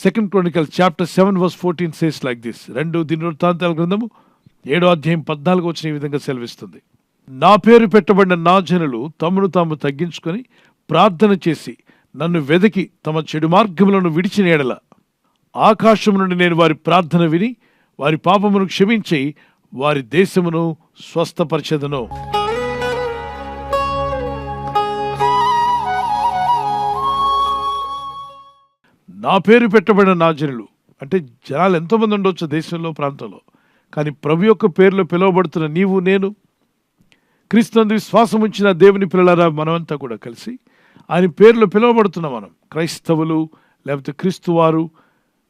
2 Chronicles chapter 7 verse 14 says like this. 2 దినవృత్తాంతాల గ్రంథము 7వ అధ్యాయం 14 వచ్చిన ఈ విధంగా సెలవిస్తుంది. నా పేరు పెట్టబడిన నా జనులు తమను తాము తగ్గించుకొని ప్రార్థన చేసి నన్ను వెదకి తమ చెడు మార్గములను విడిచిన ఎడల ఆకాశం నుండి నేను వారి ప్రార్థన విని వారి పాపమును క్షమించి వారి దేశమును స్వస్థపరచెదను. నా పేరు పెట్టబడిన నా జనులు అంటే జనాలు ఎంతోమంది ఉండొచ్చు దేశంలో, ప్రాంతంలో. కానీ ప్రభు యొక్క పేరులో పిలువబడుతున్న నీవు, నేను, క్రీస్తునందు విశ్వాసం ఉంచిన దేవుని పిల్లలారా మనమంతా కూడా కలిసి ఆయన పేరులో పిలువబడుతున్నాం. మనం క్రైస్తవులు లేకపోతే క్రీస్తు వారు,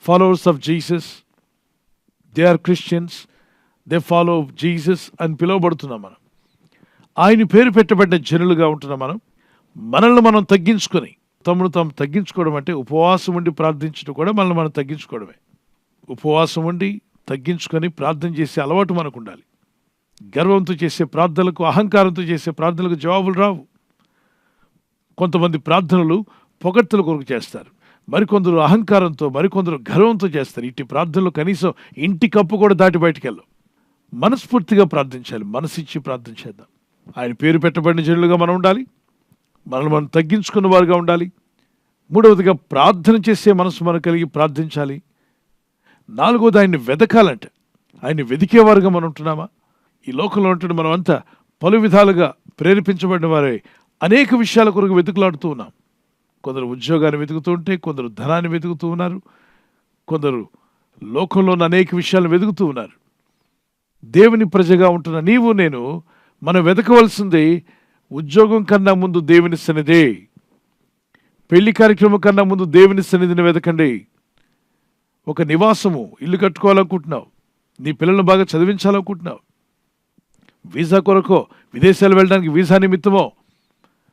followers of Jesus, they are Christians, they follow Jesus అని పిలువబడుతున్నాం. మనం ఆయన పేరు పెట్టబడిన జనులుగా ఉంటున్నాం. మనల్ని మనం తగ్గించుకొని, తమను తాము తగ్గించుకోవడం అంటే ఉపవాసం ఉండి ప్రార్థించడం కూడా మనల్ని మనం తగ్గించుకోవడమే. ఉపవాసం ఉండి తగ్గించుకొని ప్రార్థన చేసే అలవాటు మనకు ఉండాలి. గర్వంతో చేసే ప్రార్థనలకు, అహంకారంతో చేసే ప్రార్థనలకు జవాబులు రావు. కొంతమంది ప్రార్థనలు పొగడ్తల కొరకు చేస్తారు, మరికొందరు అహంకారంతో, మరికొందరు గర్వంతో చేస్తారు. ఇట్టి ప్రార్థనలు కనీసం ఇంటి కప్పు కూడా దాటి బయటికి వెళ్ళవు. మనస్ఫూర్తిగా ప్రార్థించాలి, మనసిచ్చి ప్రార్థన చేద్దాం. ఆయన పేరు పెట్టబడిన జనులుగా మనం ఉండాలి, మనల్ని మనం తగ్గించుకున్న వారుగా ఉండాలి. మూడవదిగా ప్రార్థన చేసే మనసు మనం కలిగి ప్రార్థించాలి. నాలుగవది ఆయన్ని వెదకాలంటే ఆయన్ని వెదికేవారుగా మనం ఉంటున్నామా? ఈ లోకంలో ఉంటున్న మనం అంతా పలు విధాలుగా ప్రేరేపించబడిన వారే అనేక విషయాల కొరకు వెతుకులాడుతూ ఉన్నాం. కొందరు ఉద్యోగాన్ని వెతుకుతూ ఉంటే, కొందరు ధనాన్ని వెతుకుతూ ఉన్నారు, కొందరు లోకంలోని అనేక విషయాలను వెతుకుతూ ఉన్నారు. దేవుని ప్రజగా ఉంటున్న నీవు, నేను మనం వెతకవలసింది ఉద్యోగం కన్నా ముందు దేవుని సన్నిధి, పెళ్లి కార్యక్రమం కన్నా ముందు దేవుని సన్నిధిని వెతకండి. ఒక నివాసము, ఇల్లు కట్టుకోవాలనుకుంటున్నావు, నీ పిల్లలను బాగా చదివించాలనుకుంటున్నావు, వీసా కొరకో, విదేశాలు వెళ్ళడానికి వీసా నిమిత్తమో,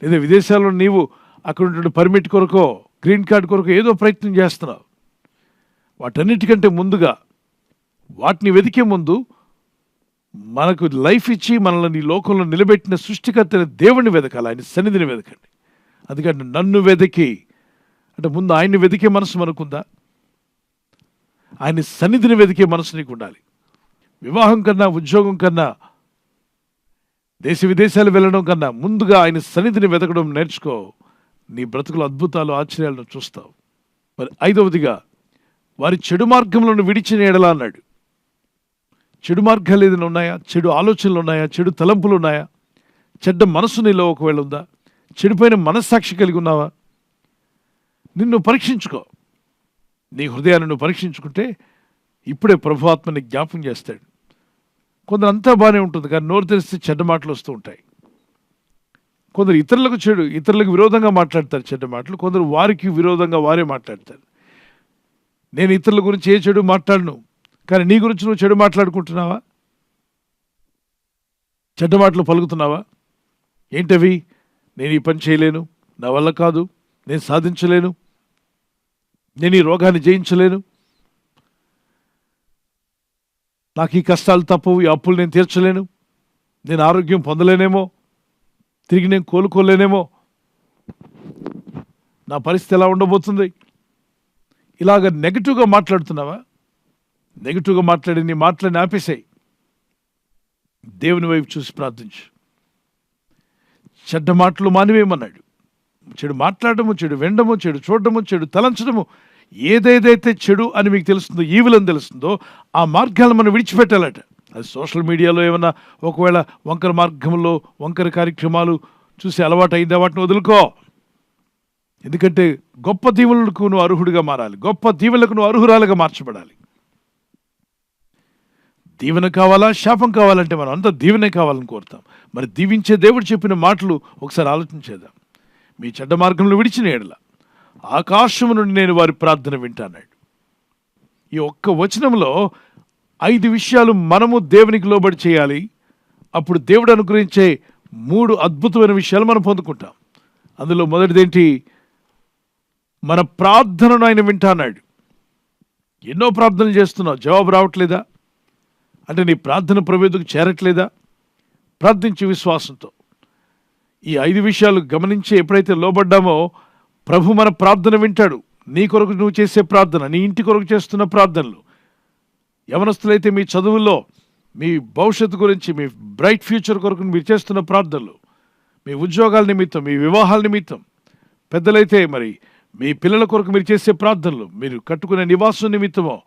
లేదా విదేశాల్లో నీవు అక్కడ ఉంటున్న పర్మిట్ కొరకో, గ్రీన్ కార్డు కొరకో ఏదో ప్రయత్నం చేస్తున్నావు. వాటన్నిటికంటే ముందుగా, వాటిని వెతికే ముందు మనకు లైఫ్ ఇచ్చి మనల్ని ఈ లోకంలో నిలబెట్టిన సృష్టికర్త దేవుణ్ణి వెతకాలి, ఆయన సన్నిధిని వెతకండి. అందుకంటే నన్ను వెతికి అంటే ముందు ఆయన్ని వెతికే మనసు మనకుందా? ఆయన సన్నిధిని వెతికే మనసు నీకు ఉండాలి. వివాహం కన్నా, ఉద్యోగం కన్నా, దేశ విదేశాలు వెళ్ళడం కన్నా ముందుగా ఆయన సన్నిధిని వెతకడం నేర్చుకో. నీ బ్రతుకులు అద్భుతాలు, ఆశ్చర్యాలను చూస్తావు. మరి ఐదవదిగా, వారి చెడు మార్గంలో విడిచిన ఎడల అన్నాడు. చెడు మార్గాలు ఏదైనా ఉన్నాయా? చెడు ఆలోచనలు ఉన్నాయా? చెడు తలంపులు ఉన్నాయా? చెడ్డ మనసు నీలో ఒకవేళ ఉందా? చెడిపోయిన మనస్సాక్షి కలిగి ఉన్నావా? నిన్ను పరీక్షించుకో. నీ హృదయాన్ని నువ్వు పరీక్షించుకుంటే ఇప్పుడే ప్రభు ఆత్మని జ్ఞాపకం చేస్తాడు. కొందరు అంతా బాగానే ఉంటుంది, కానీ నోరు తెరిస్తే చెడ్డ మాటలు వస్తూ ఉంటాయి. కొందరు ఇతరులకు విరోధంగా మాట్లాడతారు చెడ్డ మాటలు, కొందరు వారికి విరోధంగా వారే మాట్లాడతారు. నేను ఇతరుల గురించి ఏ చెడు మాట్లాడను, కానీ నీ గురించి నువ్వు చెడు మాట్లాడుకుంటున్నావా? చెడ్డ మాటలు పలుకుతున్నావా? ఏంటవి? నేను ఈ పని చేయలేను, నా వల్ల కాదు, నేను సాధించలేను, నేను ఈ రోగాన్ని జయించలేను, నాకు ఈ కష్టాలు తప్పవు, ఈ అప్పులు నేను తీర్చలేను, నేను ఆరోగ్యం పొందలేనేమో, తిరిగి నేను కోలుకోలేనేమో, నా పరిస్థితి ఎలా ఉండబోతుంది? ఇలాగ నెగిటివ్గా మాట్లాడుతున్నావా? నెగిటివ్గా మాట్లాడి నీ మాటలని ఆపేసాయి. దేవుని వైపు చూసి ప్రార్థించు. చెడ్డ మాటలు మానివేయమన్నాడు. చెడు మాట్లాడము, చెడు వినడము, చెడు చూడడము, చెడు తలంచడము, ఏదేదైతే చెడు అని మీకు తెలుస్తుందో, ఈవిల్ అని తెలుస్తుందో ఆ మార్గాలను మనం విడిచిపెట్టాలట. అది సోషల్ మీడియాలో ఏమన్నా ఒకవేళ వంకర మార్గంలో వంకర కార్యక్రమాలు చూసి అలవాటు అయిందా, వాటిని వదులుకో. ఎందుకంటే గొప్ప దీవెనలకు నువ్వు అర్హుడిగా మారాలి, గొప్ప దీవెనలకు నువ్వు అర్హురాలుగా మార్చబడాలి. దీవెన కావాలా, శాపం కావాలంటే మనం అంతా దీవెనే కావాలని కోరుతాం. మరి దీవించే దేవుడు చెప్పిన మాటలు ఒకసారి ఆలోచించేద్దాం. మీ చెడ్డ మార్గంలో విడిచిన ఎడల ఆకాశము నుండి నేను వారి ప్రార్థన వింటాన్నాడు. ఈ ఒక్క వచనంలో 5 విషయాలు మనము దేవునికి లోబడి చేయాలి. అప్పుడు దేవుడు అనుగ్రహించే 3 అద్భుతమైన విషయాలు మనం పొందుకుంటాం. అందులో మొదటిదేంటి? మన ప్రార్థనను ఆయన వింటాన్నాడు. ఎన్నో ప్రార్థనలు చేస్తున్నావు, జవాబు రావట్లేదా? అంటే నీ ప్రార్థన ప్రభువుకు చేరట్లేదా? ప్రార్థించే విశ్వాసంతో ఈ 5 విషయాలు గమనించి ఎప్పుడైతే లోబడ్డామో ప్రభు మన ప్రార్థన వింటాడు. నీ కొరకు నువ్వు చేసే ప్రార్థన, నీ ఇంటి కొరకు చేస్తున్న ప్రార్థనలు, యవనస్తులైతే మీ చదువుల్లో, మీ భవిష్యత్తు గురించి, మీ బ్రైట్ ఫ్యూచర్ కొరకు మీరు చేస్తున్న ప్రార్థనలు, మీ ఉద్యోగాల నిమిత్తం, మీ వివాహాల నిమిత్తం, పెద్దలైతే మరి మీ పిల్లల కొరకు మీరు చేసే ప్రార్థనలు, మీరు కట్టుకునే నివాసం నిమిత్తమో,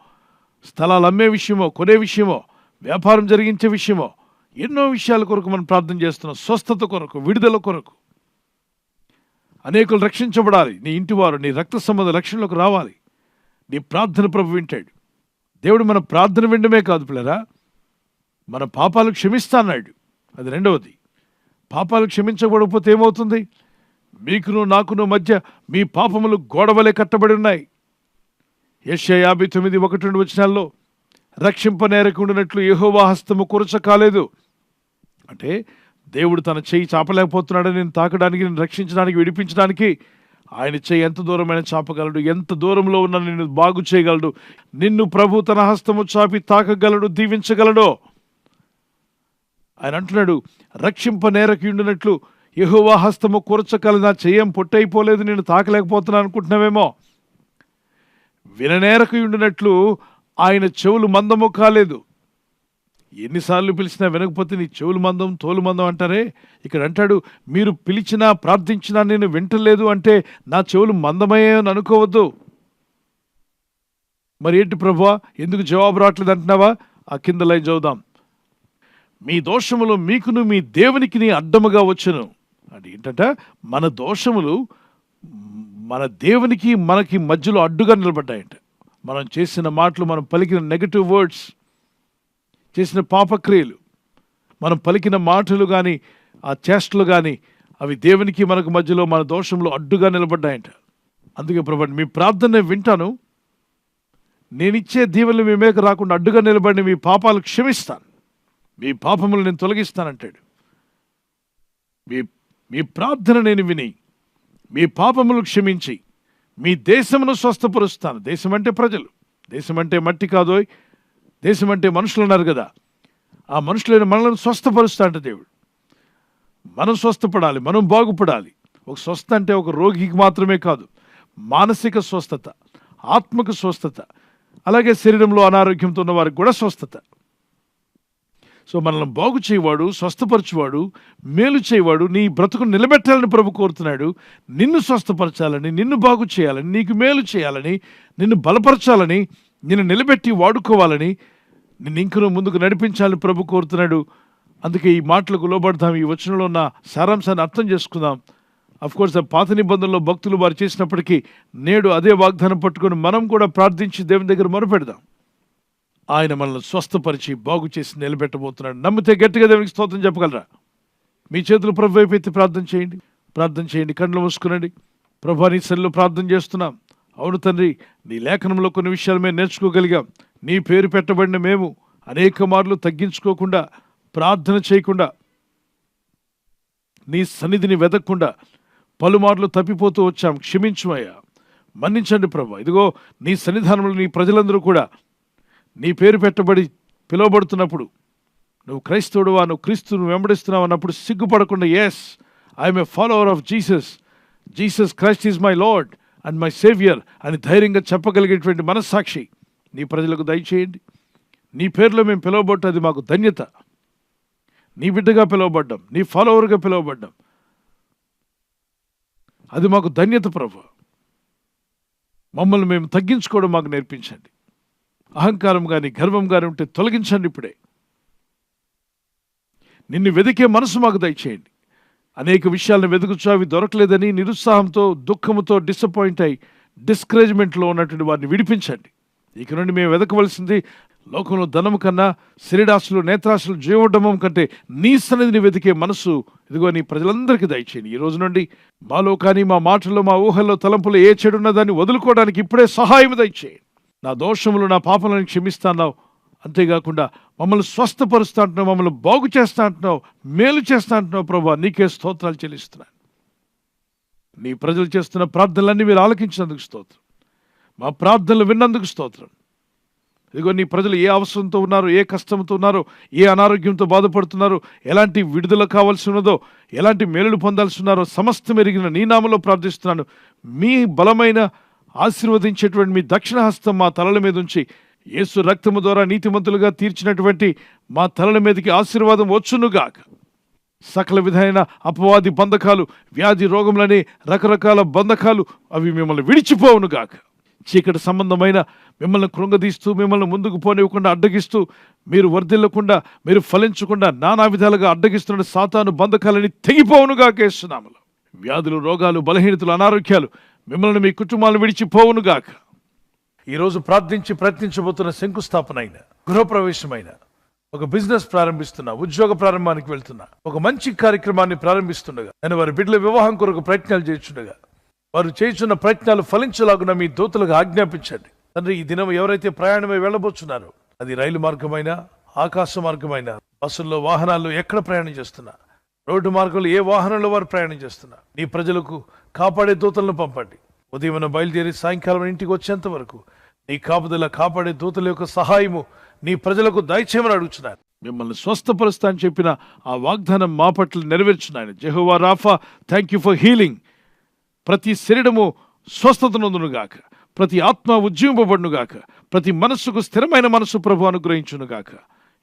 స్థలాలు అమ్మే విషయమో, కొనే విషయమో, వ్యాపారం జరిగించే విషయమో, ఎన్నో విషయాల కొరకు మనం ప్రార్థన చేస్తున్నాం. స్వస్థత కొరకు, విడుదల కొరకు, అనేకులు రక్షించబడాలి, నీ ఇంటివారు నీ రక్త సంబంధ రక్షణలోకి రావాలి. నీ ప్రార్థన ప్రభు వింటాడు. దేవుడు మన ప్రార్థన వినడమే కాదు పిల్లరా, మన పాపాలు క్షమిస్తా అన్నాడు. అది రెండవది. పాపాలు క్షమించబడకపోతే ఏమవుతుంది? మీకును నాకును మధ్య మీ పాపములు గోడవలే కట్టబడి ఉన్నాయి. యెషయా 59:1-2 రక్షింపనేరకుండానట్లు యెహోవా హస్తము కురచ కాలేదు. అంటే దేవుడు తన చెయ్యి చాపలేకపోతున్నాడని నేను తాకడానికి, నేను రక్షించడానికి, విడిపించడానికి ఆయన చెయ్యి ఎంత దూరమైన చాపగలడు, ఎంత దూరంలో ఉన్న నిన్ను బాగు చేయగలడు. నిన్ను ప్రభు తన హస్తము చాపి తాకగలడు, దీవించగలడు. ఆయన అంటున్నాడు, రక్షింపనేరకుండానట్లు యెహోవా హస్తము కురచగలదు. నా చెయ్యం పొట్టయిపోలేదు, నేను తాకలేకపోతున్నాను అనుకుంటున్నావేమో. విననేరకుండానట్లు ఆయన చెవులు మందము కాలేదు. ఎన్నిసార్లు పిలిచినా వినకపోతే నీ చెవులు మందం, తోలు మందం అంటారే. ఇక్కడ అంటాడు, మీరు పిలిచినా ప్రార్థించినా నేను వింటలేదు అంటే నా చెవులు మందమయ్యే అని అనుకోవద్దు. మరి ఏంటి ప్రభువా, ఎందుకు జవాబు రావట్లేదు అంటున్నావా? ఆ కింద లైన్ చదువుదాం. మీ దోషములు మీకును మీ దేవునికి అడ్డముగా వచ్చును. అంటే ఏంటంట, మన దోషములు మన దేవునికి మనకి మధ్యలో అడ్డుగా నిలబడ్డాయంట. మనం చేసిన మాటలు, మనం పలికిన నెగటివ్ వర్డ్స్, చేసిన పాపక్రియలు, మనం పలికిన మాటలు కానీ ఆ చేష్టలు కానీ అవి దేవునికి మనకు మధ్యలో మన దోషంలో అడ్డుగా నిలబడ్డాయంట. అందుకే ప్రభు, మీ ప్రార్థన వింటాను, నేనిచ్చే దీవెనలు మీ మీద రాకుండా అడ్డుగా నిలబడి మీ పాపాలు క్షమిస్తాను, మీ పాపములు నేను తొలగిస్తానంటాడు. మీ ప్రార్థన నేను విని మీ పాపములు క్షమించి మీ దేశమును స్వస్థపరుస్తాను. దేశం అంటే ప్రజలు, దేశం అంటే మట్టి కాదోయ్, దేశం అంటే మనుషులు ఉన్నారు కదా, ఆ మనుషులైన మనల్ని స్వస్థపరుస్తా అంటే దేవుడు. మనం స్వస్థపడాలి, మనం బాగుపడాలి. ఒక స్వస్థ అంటే ఒక రోగికి మాత్రమే కాదు, మానసిక స్వస్థత, ఆత్మక స్వస్థత, అలాగే శరీరంలో అనారోగ్యంతో ఉన్న వారికి కూడా స్వస్థత. సో మనల్ని బాగు చేయవాడు, స్వస్థపరచువాడు, మేలు చేయవాడు, నీ బ్రతుకును నిలబెట్టాలని ప్రభు కోరుతున్నాడు. నిన్ను స్వస్థపరచాలని, నిన్ను బాగు చేయాలని, నీకు మేలు చేయాలని, నిన్ను బలపరచాలని, నిన్ను నిలబెట్టి వాడుకోవాలని, నిన్ను ఇంకనూ ముందుకు నడిపించాలని ప్రభు కోరుతున్నాడు. అందుకే ఈ మాటలకు లోబడదాం, ఈ వచనంలో ఉన్న సారాంశాన్ని అర్థం చేసుకుందాం. అఫ్కోర్స్ పాత నిబంధనలో భక్తులు వారు చేసినప్పటికీ నేడు అదే వాగ్దానం పట్టుకొని మనం కూడా ప్రార్థించి దేవుని దగ్గర మొరపెడదాం. ఆయన మనల్ని స్వస్థపరిచి బాగు చేసి నిలబెట్టబోతున్నాడు. నమ్మితే గట్టిగా దేవునికి స్తోత్రం చెప్పగలరా? మీ చేతులు ప్రభు వైపు ఎత్తి ప్రార్థన చేయండి, ప్రార్థన చేయండి, కళ్ళు మూసుకునండి. ప్రభు నీ సన్నిధిలో ప్రార్థన చేస్తున్నాం. అవును తండ్రి, నీ లేఖనంలో కొన్ని విషయాలు మేము నేర్చుకోగలిగాం. నీ పేరు పెట్టబడిన మేము అనేక మార్లు తగ్గించుకోకుండా, ప్రార్థన చేయకుండా, నీ సన్నిధిని వెతకకుండా పలుమార్లు తప్పిపోతూ వచ్చాం. క్షమించుమయ్యా, మన్నించండి ప్రభు. ఇదిగో నీ సన్నిధానంలో నీ ప్రజలందరూ కూడా నీ పేరు పెట్టబడి పిలువబడుతున్నప్పుడు, నువ్వు క్రైస్తవుడువా, నువ్వు క్రీస్తును వెంబడిస్తున్నావు అన్నప్పుడు సిగ్గుపడకుండా, yes I'm a follower of Jesus, Jesus Christ is my Lord and my saviour అని ధైర్యంగా చెప్పగలిగేటువంటి మనస్సాక్షి నీ ప్రజలకు దయచేయండి. నీ పేరులో మేము పిలువబడ్డం అది మాకు ధన్యత. నీ బిడ్డగా పిలువబడ్డాం, నీ ఫాలోవర్గా పిలువబడ్డాం, అది మాకు ధన్యత ప్రభు. మమ్మల్ని మేము తగ్గించుకోవడం మాకు నేర్పించండి. అహంకారం కానీ గర్వం కానీ ఉంటే తొలగించండి ఇప్పుడే. నిన్ను వెతికే మనసు మాకు దయచేయండి. అనేక విషయాలను వెతుకుచు అవి దొరకలేదని నిరుత్సాహంతో, దుఃఖంతో, డిసప్పాయింట్ అయి డిస్కరేజ్మెంట్లో ఉన్నటువంటి వారిని విడిపించండి. ఇక నుండి మేము వెతకవలసింది లోకంలో ధనము కన్నా, శరీరాశులు, నేత్రాశులు, జీవోడ్డమం కంటే నీ సన్నిధిని వెతికే మనసు ఇదిగో నీ ప్రజలందరికీ దయచేయండి. ఈ రోజు నుండి మాలో కానీ, మా మాటల్లో, మా ఊహల్లో, తలంపులో ఏ చెడున్న దాన్ని వదులుకోవడానికి ఇప్పుడే సహాయం దయచేయండి. నా దోషములు, నా పాపలను క్షమిస్తాన్నావు, అంతేకాకుండా మమ్మల్ని స్వస్థపరుస్తా అంటున్నావు, మమ్మల్ని బాగు చేస్తా అంటున్నావు, మేలు చేస్తా అంటున్నావు ప్రభా. నీకే స్తోత్రాలు చెల్లిస్తున్నాను. నీ ప్రజలు చేస్తున్న ప్రార్థనలన్నీ మీరు ఆలకించినందుకు స్తోత్రం, మా ప్రార్థనలు విన్నందుకు స్తోత్రం. ఇదిగో నీ ప్రజలు ఏ అవసరంతో ఉన్నారో, ఏ కష్టంతో ఉన్నారో, ఏ అనారోగ్యంతో బాధపడుతున్నారో, ఎలాంటి విడుదల కావాల్సి ఉన్నదో, ఎలాంటి మేలులు పొందాల్సి ఉన్నారో సమస్తం ఎరిగిన నీ నామములో ప్రార్థిస్తున్నాను. మీ బలమైన ఆశీర్వదించేటువంటి మీ దక్షిణ హస్తం మా తలల మీద ఉంచి యేసు రక్తము ద్వారా నీతిమంతులుగా తీర్చినటువంటి మా తలల మీదకి ఆశీర్వాదం వచ్చునుగాక. సకల విధమైన అపవాది బంధకాలు, వ్యాధి రోగములని రకరకాల బంధకాలు అవి మిమ్మల్ని విడిచిపోవునుగాక. చీకటి సంబంధమైన మిమ్మల్ని కృంగదీస్తూ, మిమ్మల్ని ముందుకు పోనివ్వకుండా అడ్డగిస్తూ, మీరు వర్ధిల్లకుండా, మీరు ఫలించకుండా నానా విధాలుగా అడ్డగిస్తున్న సాతాను బంధకాలని తెగిపోవునుగాక యేసునామములో. వ్యాధులు, రోగాలు, బలహీనతలు, అనారోగ్యాలు మిమ్మల్ని, మీ కుటుంబాలను విడిచిపోవునుగాక. ఈరోజు ప్రార్థించి ప్రయత్నించబోతున్న శంకుస్థాపన అయిన, గృహప్రవేశమైన, ఒక బిజినెస్ ప్రారంభిస్తున్నా, ఉద్యోగ ప్రారంభానికి వెళ్తున్నా, ఒక మంచి కార్యక్రమాన్ని ప్రారంభిస్తుండగా, నేను వారి బిడ్డల వివాహం కొరకు ప్రయత్నాలు చేస్తుండగా, వారు చేస్తున్న ప్రయత్నాలు ఫలించలాగున మీ దూతలకు ఆజ్ఞాపించండి తండ్రి. ఈ దినం ఎవరైతే ప్రయాణమై వెళ్ళబోతున్నారో, అది రైలు మార్గమైనా, ఆకాశ మార్గమైనా, బస్సుల్లో, వాహనాల్లో ఎక్కడ ప్రయాణం చేస్తున్నా, రోడ్డు మార్గంలో ఏ వాహనంలో వారు ప్రయాణం చేస్తున్నా, నీ ప్రజలకు కాపాడే దూతలను పంపండి. ఉదయం బయలుదేరి సాయంకాలం ఇంటికి వచ్చేంత వరకు నీ కాపుదల, కాపాడే దూతల యొక్క సహాయము నీ ప్రజలకు దయచేయమని అడుగుచున్నాను. మిమ్మల్ని స్వస్థపరుస్తా అని చెప్పిన ఆ వాగ్దానం మా పట్ల నెరవేర్చున్నాను. యెహోవా రాఫా, థ్యాంక్ యూ ఫర్ హీలింగ్. ప్రతి శరీరము స్వస్థత నొందునుగాక, ప్రతి ఆత్మ ఉజ్జీవింపబడునుగాక, ప్రతి మనస్సుకు స్థిరమైన మనస్సు ప్రభు అనుగ్రహించునుగాక.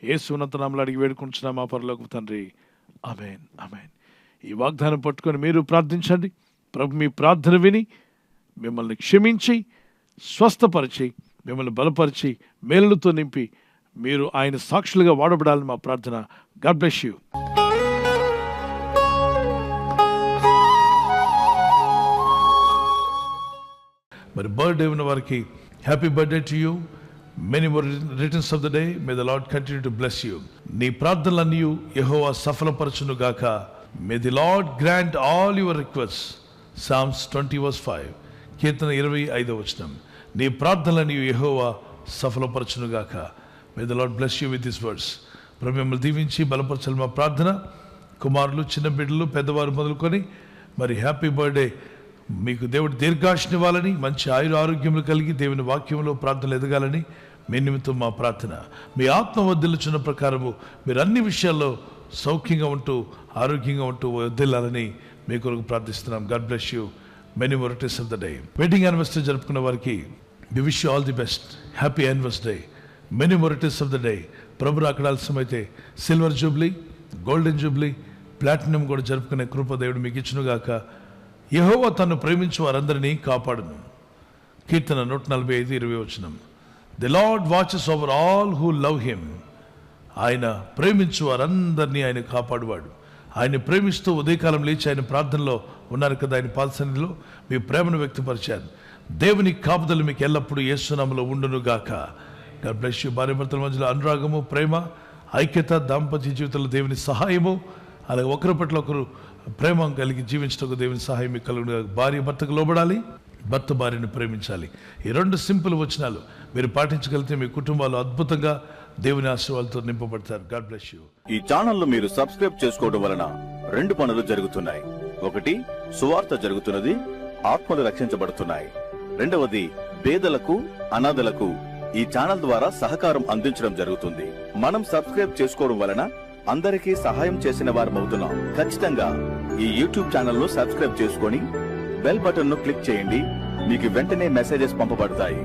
యేసు ఉన్నత నామములో అడిగి వేడుకుంటున్నా మా పరలోకపు తండ్రి, ఆమేన్, ఆమేన్. ఈ వాగ్దానం పట్టుకొని మీరు ప్రార్థించండి. ప్రభు మీ ప్రార్థన విని మిమ్మల్ని క్షమించి, స్వస్థపరిచి, మిమ్మల్ని బలపరిచి, మేలులతో నింపి మీరు ఆయన సాక్షులుగా వాడబడాలని మా ప్రార్థన. God bless you. మరి బర్త్డే ఉన్న వారికి happy birthday to you. Many more returns of the day. May the Lord continue to bless you. నీ ప్రార్థనలన్నీ యెహోవా సఫలపరచును గాక. May the Lord grant all your request. Psalms 20:5. కీర్తన 25. నీ ప్రార్థనలని యెహోవా సఫలపరచునుగాక. May the Lord bless you with this words. ప్రభు మిమ్మల్ని దీవించి బలపరచాలి మా ప్రార్థన. కుమారులు, చిన్న బిడ్డలు, పెద్దవారు మొదలుకొని మరి హ్యాపీ బర్త్డే. మీకు దేవుడు దీర్ఘాయుష్ని ఇవ్వాలని, మంచి ఆరోగ్యములు కలిగి దేవుని వాక్యంలో ప్రార్థనలు ఎదగాలని మీ నిమిత్తం మా ప్రార్థన. మీ ఆత్మ వర్ధిల్లుచున్న ప్రకారము మీరు అన్ని విషయాల్లో సౌఖ్యంగా ఉంటూ, ఆరోగ్యంగా ఉంటూ వర్ధిల్లాలని మీ కొరకు ప్రార్థిస్తున్నాం. God bless you. Many more returns of the day. Wedding anniversary జరుపుకున్న వారికి we wish you all the best. Happy anniversary. Many more returns of the day. ప్రభు రాకడ ఆలస్యమైతే silver jubilee, golden jubilee, platinum కూడా జరుపుకునే కృప దేవుడు మీకు ఇచ్చునుగాక. యెహోవా తను ప్రేమించు వారందరినీ కాపాడును. కీర్తన 145:20. The lord watches over all who love him. ఆయన ప్రేమించు వారందరినీ ఆయన కాపాడువాడు. ఆయన ప్రేమిస్తూ ఉదయకాలం లేచి ఆయన ప్రార్థనలో ఉన్నారు కదా, ఆయన పాదసన్నిధిలో మీ ప్రేమను వ్యక్తపరిచారు. దేవుని కాపుదలు మీకు ఎల్లప్పుడూ యేసు నామములో ఉండును గాక. God bless you. భార్యాభర్తల మధ్యలో అనురాగము, ప్రేమ, ఐక్యత, దాంపత్య జీవితంలో దేవుని సహాయము, అలాగే ఒకరి పట్ల ఒకరు ప్రేమ కలిగి జీవించటకు దేవుని సహాయం మీకు కలుగును. భార్య భర్తకు లోబడాలి, భర్త భార్యను ప్రేమించాలి. ఈ 2 సింపుల్ వచనాలు మీరు పాటించగలిగితే మీ కుటుంబాలు అద్భుతంగా దేవుని ఆశీర్వాదాలతో నింపబడతారు. God bless you. ఈ ఛానల్ మీరు సబ్స్క్రైబ్ చేసుకోవడం వలన 2 పనులు జరుగుతున్నాయి. ఒకటి, సువార్త జరుగుతున్నది, ఆత్మలు రక్షించబడుతున్నాయి. రెండవది, పేదలకు, అనాథలకు ఈ ఛానల్ ద్వారా సహకారం అందించడం జరుగుతుంది. మనం సబ్స్క్రైబ్ చేసుకోవడం వలన అందరికీ సహాయం చేసిన వారమవుతున్నాం. ఖచ్చితంగా ఈ యూట్యూబ్ ఛానల్ ను సబ్స్క్రైబ్ చేసుకొని బెల్ బటన్ ను క్లిక్ చేయండి. మీకు వెంటనే మెసేజెస్ పంపబడతాయి.